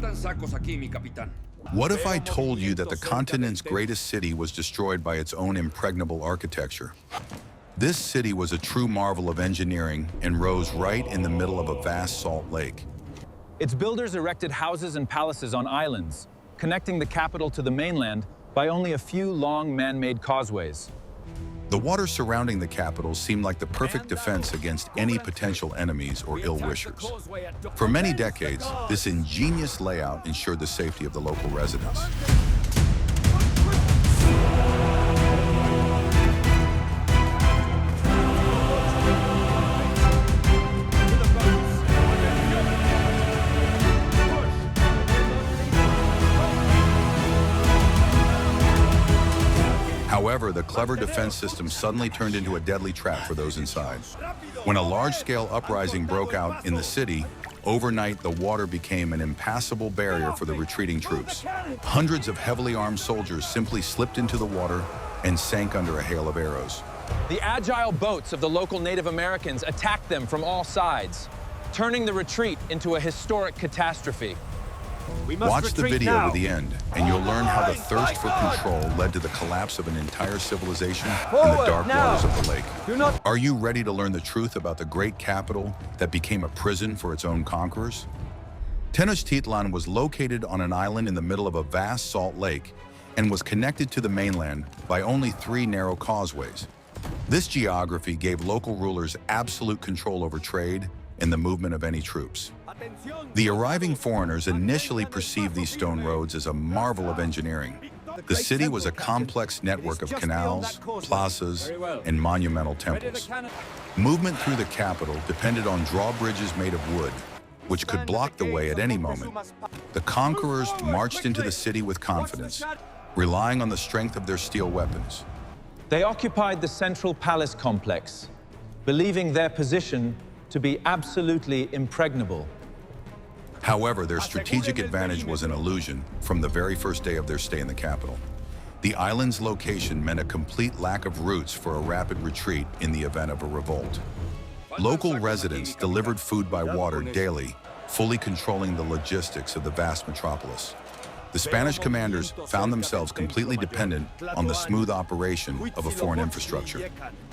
faltan sacos aquí, mi capitán. What if I told you that the continent's greatest city was destroyed by its own impregnable architecture? This city was a true marvel of engineering and rose right in the middle of a vast salt lake. Its builders erected houses and palaces on islands, connecting the capital to the mainland by only a few long man-made causeways. The water surrounding the capital seemed like the perfect defense against any potential enemies or ill-wishers. For many decades, this ingenious layout ensured the safety of the local residents. However, the clever defense system suddenly turned into a deadly trap for those inside. When a large-scale uprising broke out in the city, overnight the water became an impassable barrier for the retreating troops. Hundreds of heavily armed soldiers simply slipped into the water and sank under a hail of arrows. The agile boats of the local Native Americans attacked them from all sides, turning the retreat into a historic catastrophe. Watch the video to the end, and you'll learn how the thirst for control led to the collapse of an entire civilization in the dark waters of the lake. Are you ready to learn the truth about the great capital that became a prison for its own conquerors? Tenochtitlan was located on an island in the middle of a vast salt lake and was connected to the mainland by only 3 narrow causeways. This geography gave local rulers absolute control over trade and the movement of any troops. The arriving foreigners initially perceived these stone roads as a marvel of engineering. The city was a complex network of canals, plazas, and monumental temples. Movement through the capital depended on drawbridges made of wood, which could block the way at any moment. The conquerors marched into the city with confidence, relying on the strength of their steel weapons. They occupied the central palace complex, believing their position to be absolutely impregnable. However, their strategic advantage was an illusion from the very first day of their stay in the capital. The island's location meant a complete lack of routes for a rapid retreat in the event of a revolt. Local residents delivered food by water daily, fully controlling the logistics of the vast metropolis. The Spanish commanders found themselves completely dependent on the smooth operation of a foreign infrastructure.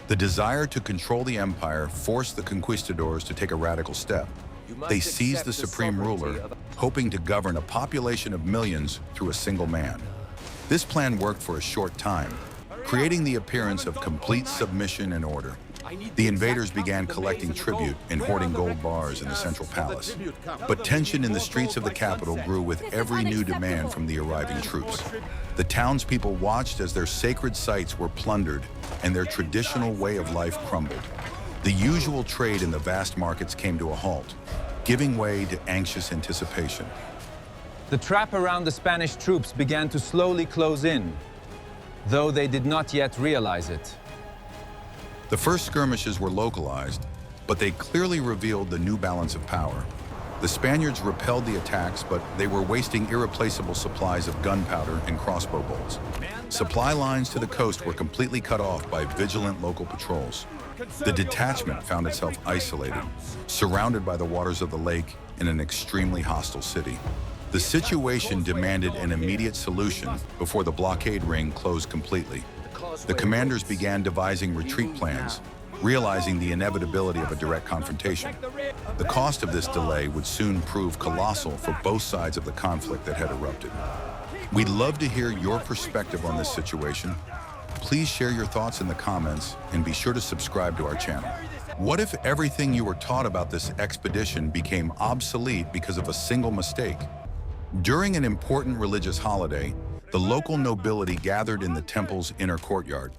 The desire to control the empire forced the conquistadors to take a radical step. They seized the supreme ruler, hoping to govern a population of millions through a single man. This plan worked for a short time, creating the appearance of complete submission and order. The invaders began collecting tribute and hoarding gold bars in the central palace. But tension in the streets of the capital grew with every new demand from the arriving troops. The townspeople watched as their sacred sites were plundered and their traditional way of life crumbled. The usual trade in the vast markets came to a halt, giving way to anxious anticipation. The trap around the Spanish troops began to slowly close in, though they did not yet realize it. The first skirmishes were localized, but they clearly revealed the new balance of power. The Spaniards repelled the attacks, but they were wasting irreplaceable supplies of gunpowder and crossbow bolts. Supply lines to the coast were completely cut off by vigilant local patrols. The detachment found itself isolated, surrounded by the waters of the lake in an extremely hostile city. The situation demanded an immediate solution before the blockade ring closed completely. The commanders began devising retreat plans, realizing the inevitability of a direct confrontation. The cost of this delay would soon prove colossal for both sides of the conflict that had erupted. We'd love to hear your perspective on this situation. Please share your thoughts in the comments and be sure to subscribe to our channel. What if everything you were taught about this expedition became obsolete because of a single mistake? During an important religious holiday, the local nobility gathered in the temple's inner courtyard.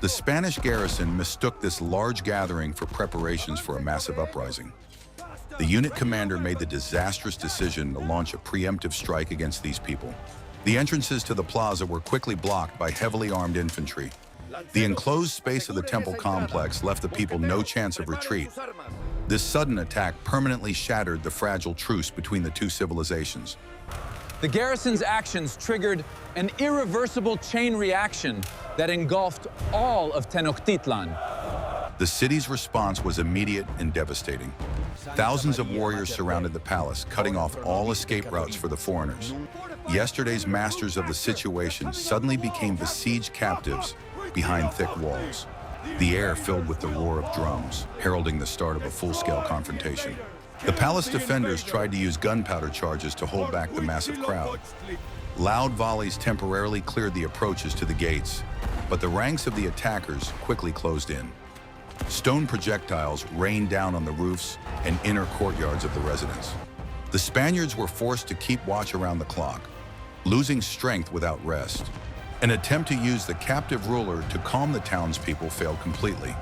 The Spanish garrison mistook this large gathering for preparations for a massive uprising. The unit commander made the disastrous decision to launch a preemptive strike against these people. The entrances to the plaza were quickly blocked by heavily armed infantry. The enclosed space of the temple complex left the people no chance of retreat. This sudden attack permanently shattered the fragile truce between the two civilizations. The garrison's actions triggered an irreversible chain reaction that engulfed all of Tenochtitlan. The city's response was immediate and devastating. Thousands of warriors surrounded the palace, cutting off all escape routes for the foreigners. Yesterday's masters of the situation suddenly became besieged captives behind thick walls. The air filled with the roar of drums, heralding the start of a full-scale confrontation. The palace defenders tried to use gunpowder charges to hold back the massive crowd. Loud volleys temporarily cleared the approaches to the gates, but the ranks of the attackers quickly closed in. Stone projectiles rained down on the roofs and inner courtyards of the residence. The Spaniards were forced to keep watch around the clock, losing strength without rest. An attempt to use the captive ruler to calm the townspeople failed completely.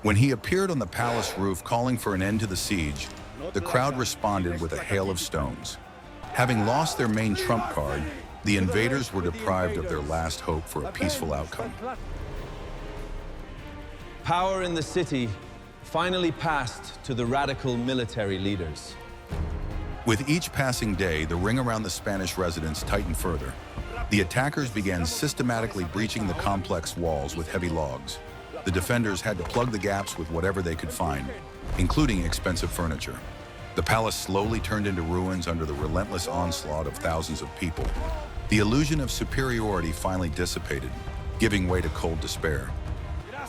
When he appeared on the palace roof calling for an end to the siege, the crowd responded with a hail of stones. Having lost their main trump card, the invaders were deprived of their last hope for a peaceful outcome. Power in the city finally passed to the radical military leaders. With each passing day, the ring around the Spanish residence tightened further. The attackers began systematically breaching the complex walls with heavy logs. The defenders had to plug the gaps with whatever they could find, including expensive furniture. The palace slowly turned into ruins under the relentless onslaught of thousands of people. The illusion of superiority finally dissipated, giving way to cold despair.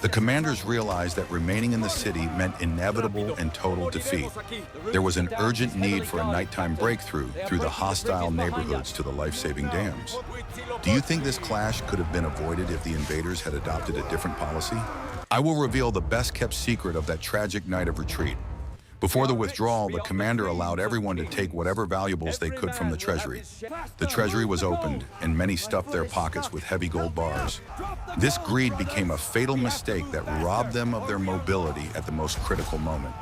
The commanders realized that remaining in the city meant inevitable and total defeat. There was an urgent need for a nighttime breakthrough through the hostile neighborhoods to the life-saving dams. Do you think this clash could have been avoided if the invaders had adopted a different policy? I will reveal the best-kept secret of that tragic night of retreat. Before the withdrawal, the commander allowed everyone to take whatever valuables they could from the treasury. The treasury was opened, and many stuffed their pockets with heavy gold bars. This greed became a fatal mistake that robbed them of their mobility at the most critical moment.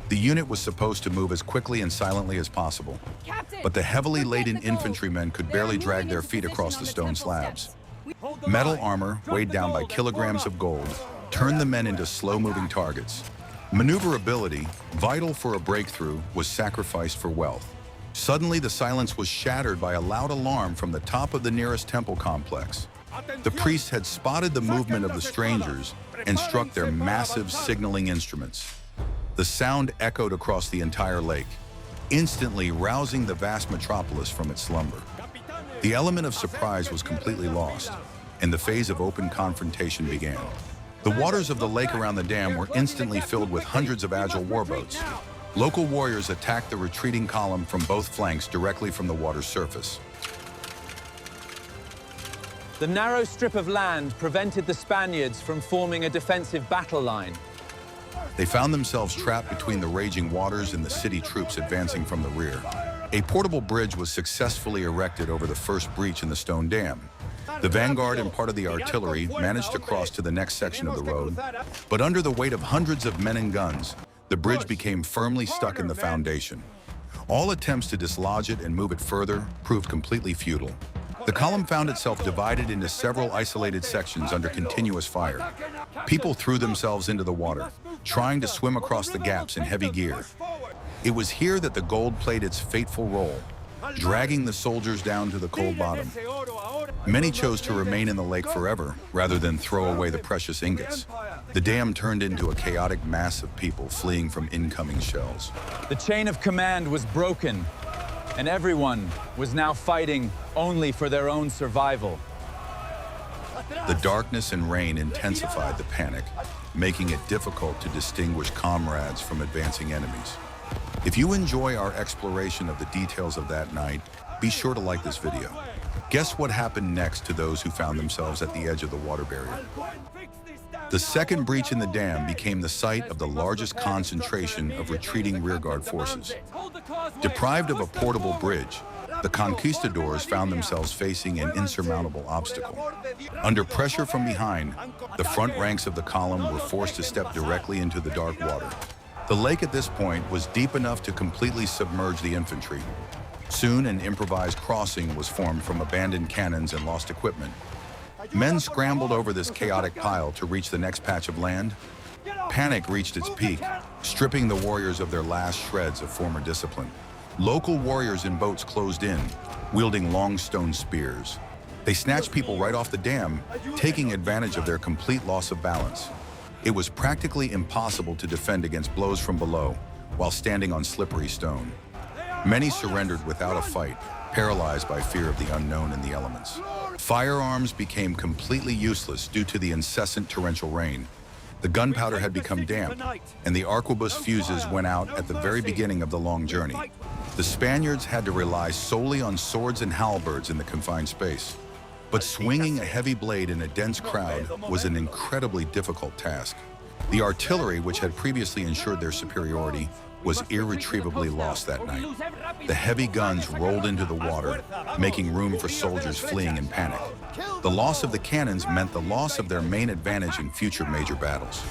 The unit was supposed to move as quickly and silently as possible, but the heavily laden infantrymen could barely drag their feet across the stone slabs. Metal armor, weighed down by kilograms of gold, turned the men into slow-moving targets. Maneuverability, vital for a breakthrough, was sacrificed for wealth. Suddenly, the silence was shattered by a loud alarm from the top of the nearest temple complex. The priests had spotted the movement of the strangers and struck their massive signaling instruments. The sound echoed across the entire lake, instantly rousing the vast metropolis from its slumber. The element of surprise was completely lost, and the phase of open confrontation began. The waters of the lake around the dam were instantly filled with hundreds of agile warboats. Local warriors attacked the retreating column from both flanks directly from the water's surface. The narrow strip of land prevented the Spaniards from forming a defensive battle line. They found themselves trapped between the raging waters and the city troops advancing from the rear. A portable bridge was successfully erected over the first breach in the stone dam. The vanguard and part of the artillery managed to cross to the next section of the road, but under the weight of hundreds of men and guns, the bridge became firmly stuck in the foundation. All attempts to dislodge it and move it further proved completely futile. The column found itself divided into several isolated sections under continuous fire. People threw themselves into the water, trying to swim across the gaps in heavy gear. It was here that the gold played its fateful role, dragging the soldiers down to the cold bottom. Many chose to remain in the lake forever, rather than throw away the precious ingots. The dam turned into a chaotic mass of people fleeing from incoming shells. The chain of command was broken, and everyone was now fighting only for their own survival. The darkness and rain intensified the panic, making it difficult to distinguish comrades from advancing enemies. If you enjoy our exploration of the details of that night, be sure to like this video. Guess what happened next to those who found themselves at the edge of the water barrier? The second breach in the dam became the site of the largest concentration of retreating rearguard forces. Deprived of a portable bridge, the Conquistadors found themselves facing an insurmountable obstacle. Under pressure from behind, the front ranks of the column were forced to step directly into the dark water. The lake at this point was deep enough to completely submerge the infantry. Soon, an improvised crossing was formed from abandoned cannons and lost equipment. Men scrambled over this chaotic pile to reach the next patch of land. Panic reached its peak, stripping the warriors of their last shreds of former discipline. Local warriors in boats closed in, wielding long stone spears. They snatched people right off the dam, taking advantage of their complete loss of balance. It was practically impossible to defend against blows from below, while standing on slippery stone. Many surrendered without a fight, paralyzed by fear of the unknown and the elements. Firearms became completely useless due to the incessant torrential rain. The gunpowder had become damp, and the arquebus fuses went out at the very beginning of the long journey. The Spaniards had to rely solely on swords and halberds in the confined space. But swinging a heavy blade in a dense crowd was an incredibly difficult task. The artillery, which had previously ensured their superiority, was irretrievably lost that night. The heavy guns rolled into the water, making room for soldiers fleeing in panic. The loss of the cannons meant the loss of their main advantage in future major battles.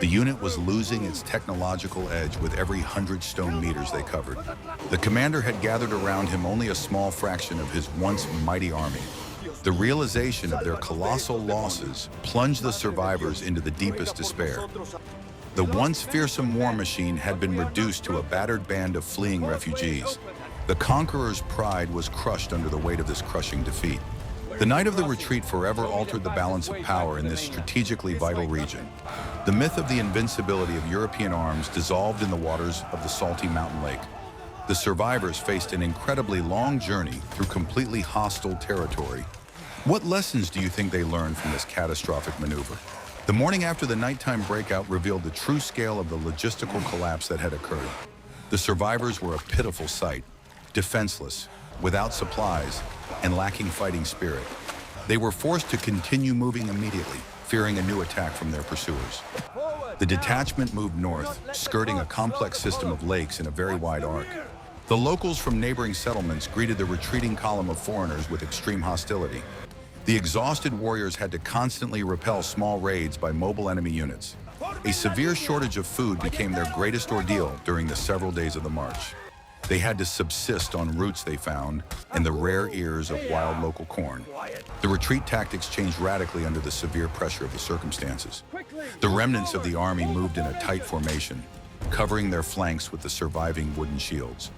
The unit was losing its technological edge with every 100 stone meters they covered. The commander had gathered around him only a small fraction of his once mighty army. The realization of their colossal losses plunged the survivors into the deepest despair. The once fearsome war machine had been reduced to a battered band of fleeing refugees. The conqueror's pride was crushed under the weight of this crushing defeat. The night of the retreat forever altered the balance of power in this strategically vital region. The myth of the invincibility of European arms dissolved in the waters of the salty mountain lake. The survivors faced an incredibly long journey through completely hostile territory. What lessons do you think they learned from this catastrophic maneuver? The morning after the nighttime breakout revealed the true scale of the logistical collapse that had occurred. The survivors were a pitiful sight, defenseless, without supplies, and lacking fighting spirit. They were forced to continue moving immediately, fearing a new attack from their pursuers. The detachment moved north, skirting a complex system of lakes in a very wide arc. The locals from neighboring settlements greeted the retreating column of foreigners with extreme hostility. The exhausted warriors had to constantly repel small raids by mobile enemy units. A severe shortage of food became their greatest ordeal during the several days of the march. They had to subsist on roots they found and the rare ears of wild local corn. The retreat tactics changed radically under the severe pressure of the circumstances. The remnants of the army moved in a tight formation, covering their flanks with the surviving wooden shields.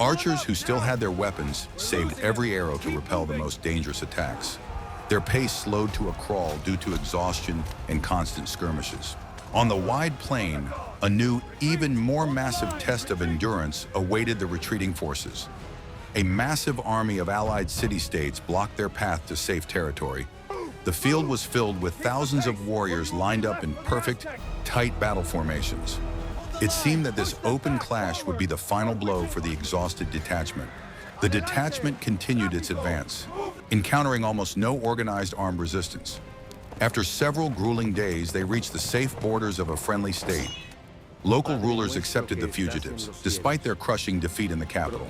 Archers who still had their weapons saved every arrow to repel the most dangerous attacks. Their pace slowed to a crawl due to exhaustion and constant skirmishes. On the wide plain, a new, even more massive test of endurance awaited the retreating forces. A massive army of allied city-states blocked their path to safe territory. The field was filled with thousands of warriors lined up in perfect, tight battle formations. It seemed that this open clash would be the final blow for the exhausted detachment. The detachment continued its advance, encountering almost no organized armed resistance. After several grueling days, they reached the safe borders of a friendly state. Local rulers accepted the fugitives, despite their crushing defeat in the capital.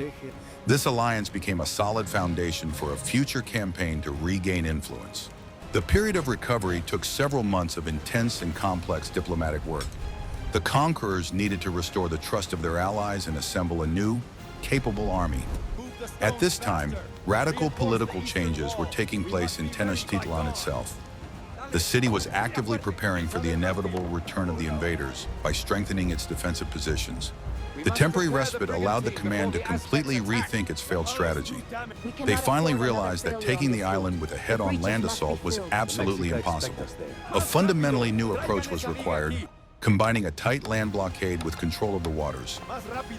This alliance became a solid foundation for a future campaign to regain influence. The period of recovery took several months of intense and complex diplomatic work. The conquerors needed to restore the trust of their allies and assemble a new, capable army. At this time, radical political changes were taking place in Tenochtitlan itself. The city was actively preparing for the inevitable return of the invaders by strengthening its defensive positions. The temporary respite allowed the command to completely rethink its failed strategy. They finally realized that taking the island with a head-on land assault was absolutely impossible. A fundamentally new approach was required, combining a tight land blockade with control of the waters.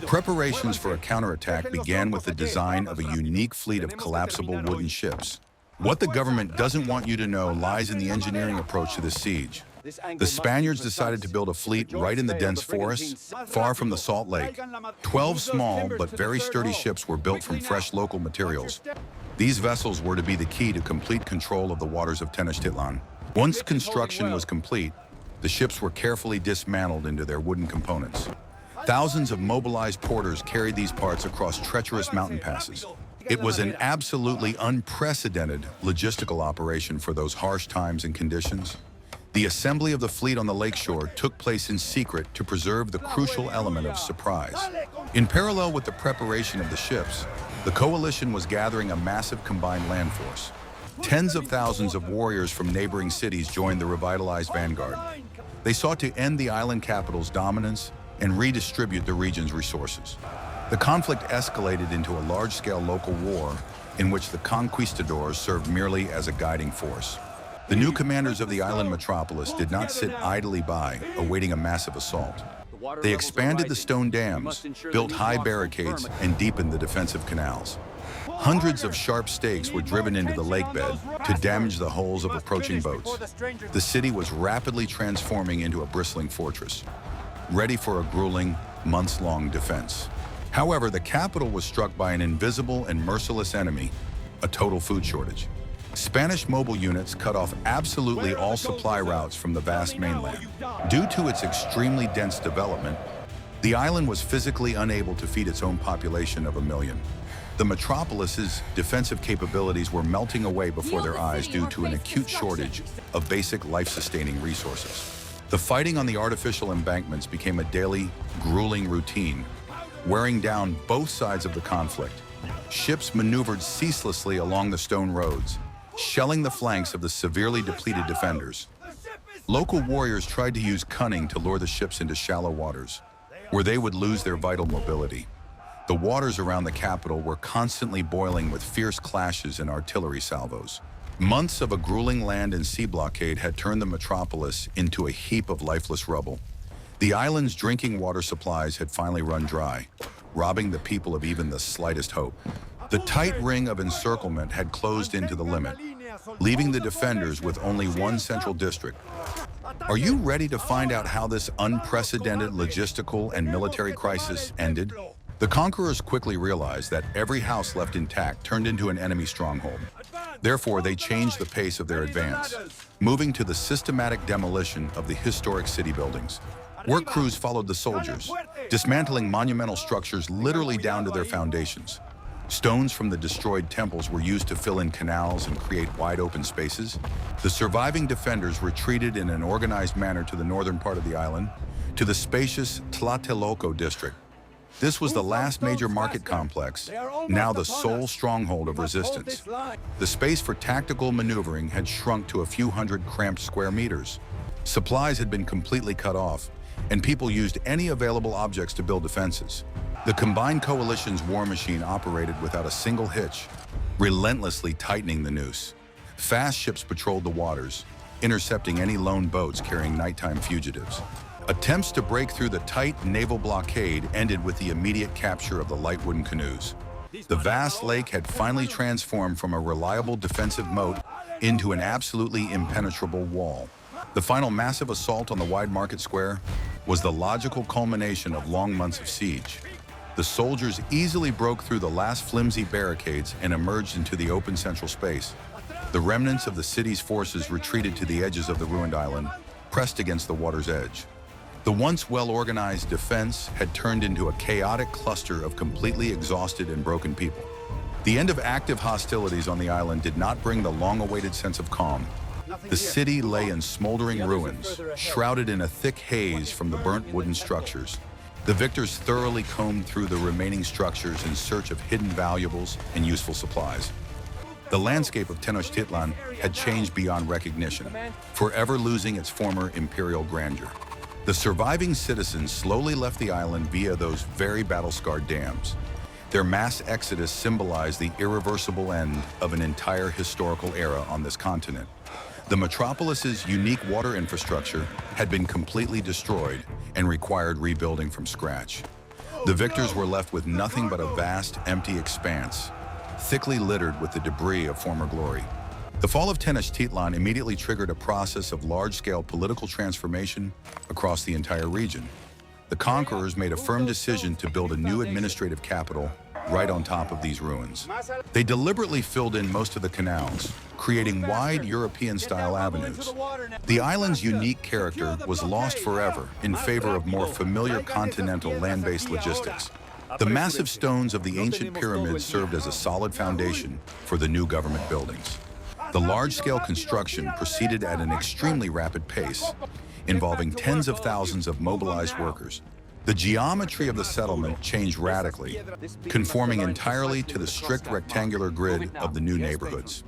Preparations for a counterattack began with the design of a unique fleet of collapsible wooden ships. What the government doesn't want you to know lies in the engineering approach to this siege. The Spaniards decided to build a fleet right in the dense forests, far from the salt lake. 12 small but very sturdy ships were built from fresh local materials. These vessels were to be the key to complete control of the waters of Tenochtitlan. Once construction was complete, the ships were carefully dismantled into their wooden components. Thousands of mobilized porters carried these parts across treacherous mountain passes. It was an absolutely unprecedented logistical operation for those harsh times and conditions. The assembly of the fleet on the lakeshore took place in secret to preserve the crucial element of surprise. In parallel with the preparation of the ships, the coalition was gathering a massive combined land force. Tens of thousands of warriors from neighboring cities joined the revitalized vanguard. They sought to end the island capital's dominance and redistribute the region's resources. The conflict escalated into a large-scale local war in which the Conquistadors served merely as a guiding force. The new commanders of the island metropolis did not sit idly by, awaiting a massive assault. They expanded the stone dams, built high barricades, and deepened the defensive canals. Hundreds of sharp stakes were driven into the lake bed to damage the hulls of approaching boats. The city was rapidly transforming into a bristling fortress, ready for a grueling, months-long defense. However, the capital was struck by an invisible and merciless enemy, a total food shortage. Spanish mobile units cut off absolutely all supply routes from the vast mainland. Due to its extremely dense development, the island was physically unable to feed its own population of 1 million. The metropolis's defensive capabilities were melting away before their eyes due to an acute shortage of basic life-sustaining resources. The fighting on the artificial embankments became a daily, grueling routine, wearing down both sides of the conflict. Ships maneuvered ceaselessly along the stone roads, shelling the flanks of the severely depleted defenders. Local warriors tried to use cunning to lure the ships into shallow waters, where they would lose their vital mobility. The waters around the capital were constantly boiling with fierce clashes and artillery salvos. Months of a grueling land and sea blockade had turned the metropolis into a heap of lifeless rubble. The island's drinking water supplies had finally run dry, robbing the people of even the slightest hope. The tight ring of encirclement had closed into the limit, leaving the defenders with only one central district. Are you ready to find out how this unprecedented logistical and military crisis ended? The conquerors quickly realized that every house left intact turned into an enemy stronghold. Therefore, they changed the pace of their advance, moving to the systematic demolition of the historic city buildings. Work crews followed the soldiers, dismantling monumental structures literally down to their foundations. Stones from the destroyed temples were used to fill in canals and create wide open spaces. The surviving defenders retreated in an organized manner to the northern part of the island, to the spacious Tlatelolco district. This was the last major market complex, now the sole stronghold of resistance. The space for tactical maneuvering had shrunk to a few hundred cramped square meters. Supplies had been completely cut off, and people used any available objects to build defenses. The combined coalition's war machine operated without a single hitch, relentlessly tightening the noose. Fast ships patrolled the waters, intercepting any lone boats carrying nighttime fugitives. Attempts to break through the tight naval blockade ended with the immediate capture of the light wooden canoes. The vast lake had finally transformed from a reliable defensive moat into an absolutely impenetrable wall. The final massive assault on the wide market square was the logical culmination of long months of siege. The soldiers easily broke through the last flimsy barricades and emerged into the open central space. The remnants of the city's forces retreated to the edges of the ruined island, pressed against the water's edge. The once well-organized defense had turned into a chaotic cluster of completely exhausted and broken people. The end of active hostilities on the island did not bring the long-awaited sense of calm. The city lay in smoldering ruins, shrouded in a thick haze from the burnt wooden structures. The victors thoroughly combed through the remaining structures in search of hidden valuables and useful supplies. The landscape of Tenochtitlan had changed beyond recognition, forever losing its former imperial grandeur. The surviving citizens slowly left the island via those very battle-scarred dams. Their mass exodus symbolized the irreversible end of an entire historical era on this continent. The metropolis's unique water infrastructure had been completely destroyed and required rebuilding from scratch. The victors were left with nothing but a vast, empty expanse, thickly littered with the debris of former glory. The fall of Tenochtitlan immediately triggered a process of large-scale political transformation across the entire region. The conquerors made a firm decision to build a new administrative capital right on top of these ruins. They deliberately filled in most of the canals, creating wide European-style avenues. The island's unique character was lost forever in favor of more familiar continental land-based logistics. The massive stones of the ancient pyramids served as a solid foundation for the new government buildings. The large-scale construction proceeded at an extremely rapid pace, involving tens of thousands of mobilized workers. The geometry of the settlement changed radically, conforming entirely to the strict rectangular grid of the new neighborhoods.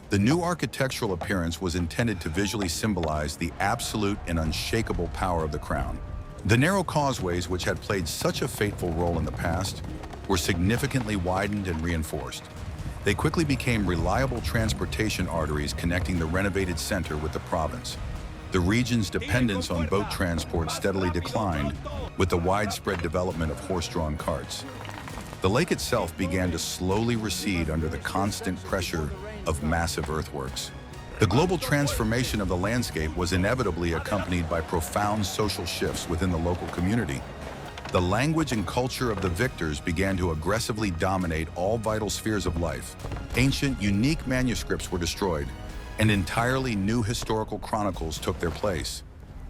The new architectural appearance was intended to visually symbolize the absolute and unshakable power of the crown. The narrow causeways, which had played such a fateful role in the past, were significantly widened and reinforced. They quickly became reliable transportation arteries connecting the renovated center with the province. the region's dependence on boat transport steadily declined with the widespread development of horse-drawn carts. The lake itself began to slowly recede under the constant pressure of massive earthworks. The global transformation of the landscape was inevitably accompanied by profound social shifts within the local community. The language and culture of the victors began to aggressively dominate all vital spheres of life. Ancient, unique manuscripts were destroyed, and entirely new historical chronicles took their place.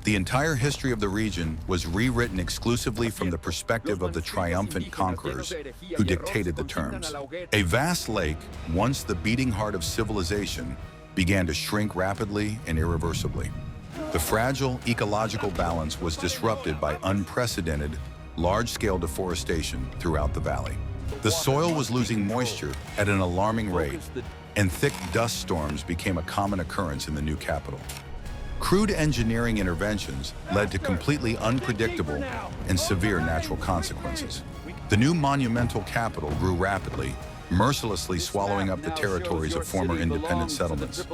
The entire history of the region was rewritten exclusively from the perspective of the triumphant conquerors who dictated the terms. A vast lake, once the beating heart of civilization, began to shrink rapidly and irreversibly. The fragile ecological balance was disrupted by unprecedented, large-scale deforestation throughout the valley. The soil was losing moisture at an alarming rate, and thick dust storms became a common occurrence in the new capital. Crude engineering interventions led to completely unpredictable and severe natural consequences. The new monumental capital grew rapidly, mercilessly swallowing up the territories of former independent settlements.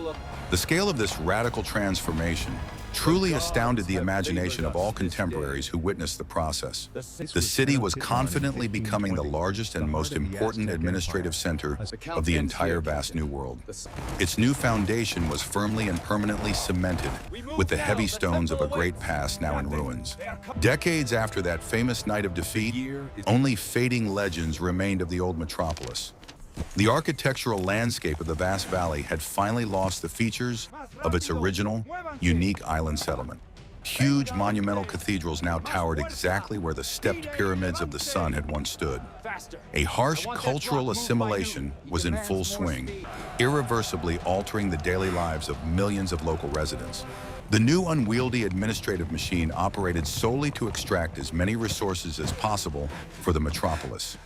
The scale of this radical transformation truly astounded the imagination of all contemporaries who witnessed the process. The city was confidently becoming the largest and most important administrative center of the entire vast New World. Its new foundation was firmly and permanently cemented with the heavy stones of a great past now in ruins. Decades after that famous night of defeat, only fading legends remained of the old metropolis. The architectural landscape of the vast valley had finally lost the features of its original, unique island settlement. Huge monumental cathedrals now towered exactly where the stepped pyramids of the sun had once stood. A harsh cultural assimilation was in full swing, irreversibly altering the daily lives of millions of local residents. The new unwieldy administrative machine operated solely to extract as many resources as possible for the metropolis.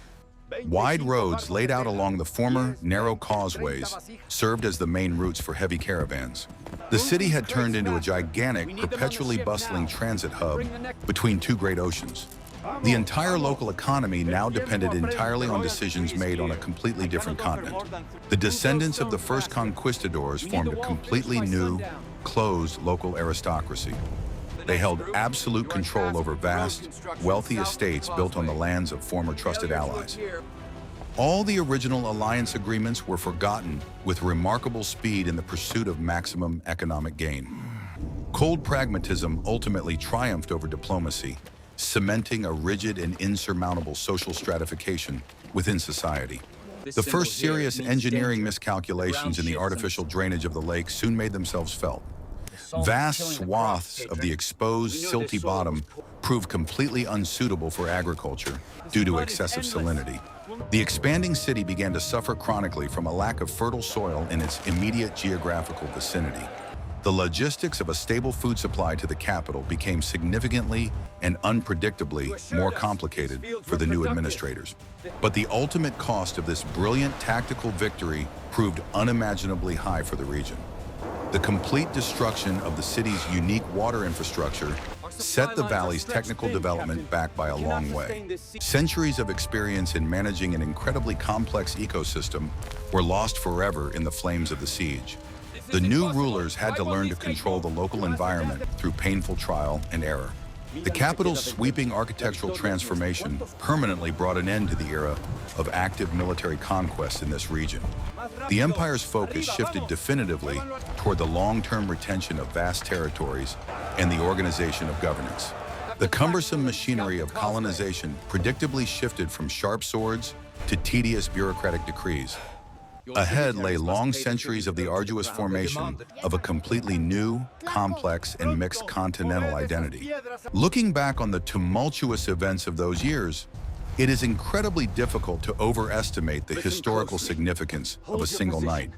Wide roads laid out along the former narrow causeways served as the main routes for heavy caravans. The city had turned into a gigantic, perpetually bustling transit hub between two great oceans. The entire local economy now depended entirely on decisions made on a completely different continent. The descendants of the first conquistadors formed a completely new, closed local aristocracy. They held absolute control over vast, wealthy estates built on the lands of former trusted allies. All the original alliance agreements were forgotten with remarkable speed in the pursuit of maximum economic gain. Cold pragmatism ultimately triumphed over diplomacy, cementing a rigid and insurmountable social stratification within society. The first serious engineering miscalculations in the artificial drainage of the lake soon made themselves felt. Vast swaths of the exposed, silty bottom proved completely unsuitable for agriculture due to excessive salinity. The expanding city began to suffer chronically from a lack of fertile soil in its immediate geographical vicinity. The logistics of a stable food supply to the capital became significantly and unpredictably more complicated for the new administrators. But the ultimate cost of this brilliant tactical victory proved unimaginably high for the region. The complete destruction of the city's unique water infrastructure set the valley's technical development back by a long way. Centuries of experience in managing an incredibly complex ecosystem were lost forever in the flames of the siege. The new rulers had to learn to control the local environment through painful trial and error. The capital's sweeping architectural transformation permanently brought an end to the era of active military conquest in this region. The empire's focus shifted definitively toward the long-term retention of vast territories and the organization of governance. The cumbersome machinery of colonization predictably shifted from sharp swords to tedious bureaucratic decrees. Ahead lay long centuries of the arduous formation of a completely new, complex, and mixed continental identity. Looking back on the tumultuous events of those years, it is incredibly difficult to overestimate the historical significance of a single night.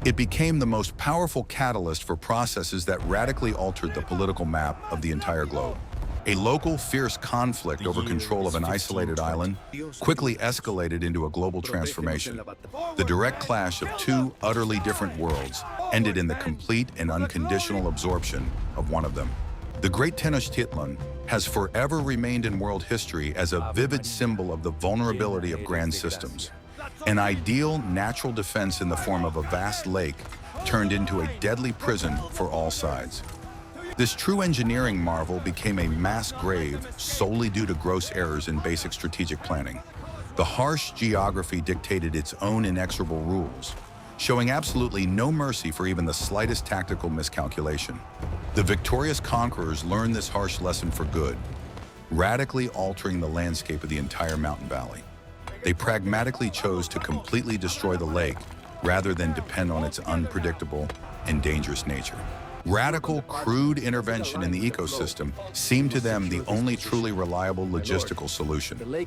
It became the most powerful catalyst for processes that radically altered the political map of the entire globe. A local, fierce conflict over control of an isolated island quickly escalated into a global transformation. The direct clash of two utterly different worlds ended in the complete and unconditional absorption of one of them. The great Tenochtitlan has forever remained in world history as a vivid symbol of the vulnerability of grand systems. An ideal natural defense in the form of a vast lake turned into a deadly prison for all sides. This true engineering marvel became a mass grave solely due to gross errors in basic strategic planning. The harsh geography dictated its own inexorable rules, showing absolutely no mercy for even the slightest tactical miscalculation. The victorious conquerors learned this harsh lesson for good, radically altering the landscape of the entire mountain valley. They pragmatically chose to completely destroy the lake rather than depend on its unpredictable and dangerous nature. Radical, crude intervention in the ecosystem seemed to them the only truly reliable logistical solution.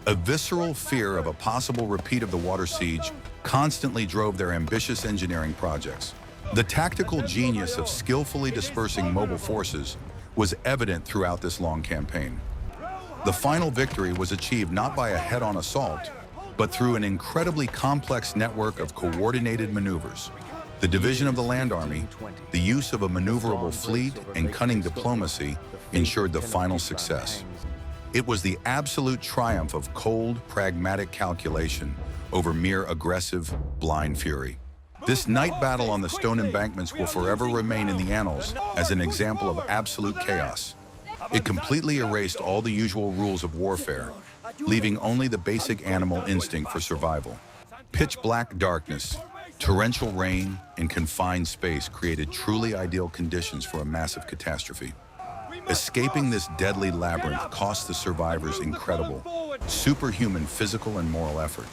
A visceral fear of a possible repeat of the water siege constantly drove their ambitious engineering projects. The tactical genius of skillfully dispersing mobile forces was evident throughout this long campaign. The final victory was achieved not by a head-on assault, but through an incredibly complex network of coordinated maneuvers. The division of the land army, the use of a maneuverable fleet, and cunning diplomacy ensured the final success. It was the absolute triumph of cold, pragmatic calculation over mere aggressive, blind fury. This night battle on the stone embankments will forever remain in the annals as an example of absolute chaos. It completely erased all the usual rules of warfare, leaving only the basic animal instinct for survival. Pitch black darkness, torrential rain, and confined space created truly ideal conditions for a massive catastrophe. Escaping this deadly labyrinth cost the survivors incredible, superhuman physical and moral effort.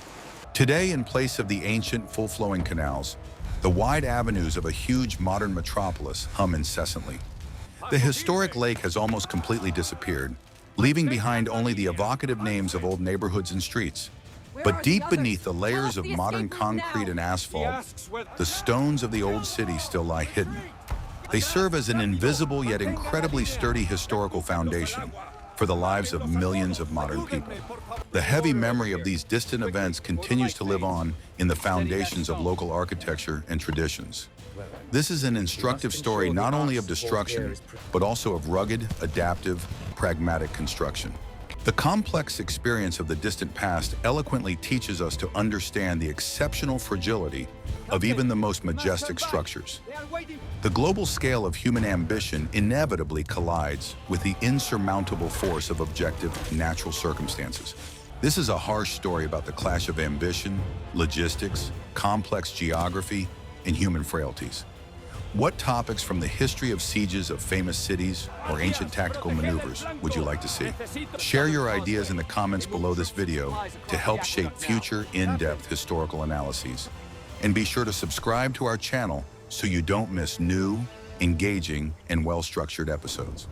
Today, in place of the ancient, full-flowing canals, the wide avenues of a huge modern metropolis hum incessantly. The historic lake has almost completely disappeared, leaving behind only the evocative names of old neighborhoods and streets. But deep beneath the layers of modern concrete and asphalt, the stones of the old city still lie hidden. They serve as an invisible yet incredibly sturdy historical foundation for the lives of millions of modern people. The heavy memory of these distant events continues to live on in the foundations of local architecture and traditions. This is an instructive story not only of destruction, but also of rugged, adaptive, pragmatic construction. The complex experience of the distant past eloquently teaches us to understand the exceptional fragility of even the most majestic structures. The global scale of human ambition inevitably collides with the insurmountable force of objective natural circumstances. This is a harsh story about the clash of ambition, logistics, complex geography, and human frailties. What topics from the history of sieges of famous cities or ancient tactical maneuvers would you like to see? Share your ideas in the comments below this video to help shape future in-depth historical analyses. And be sure to subscribe to our channel so you don't miss new, engaging, and well-structured episodes.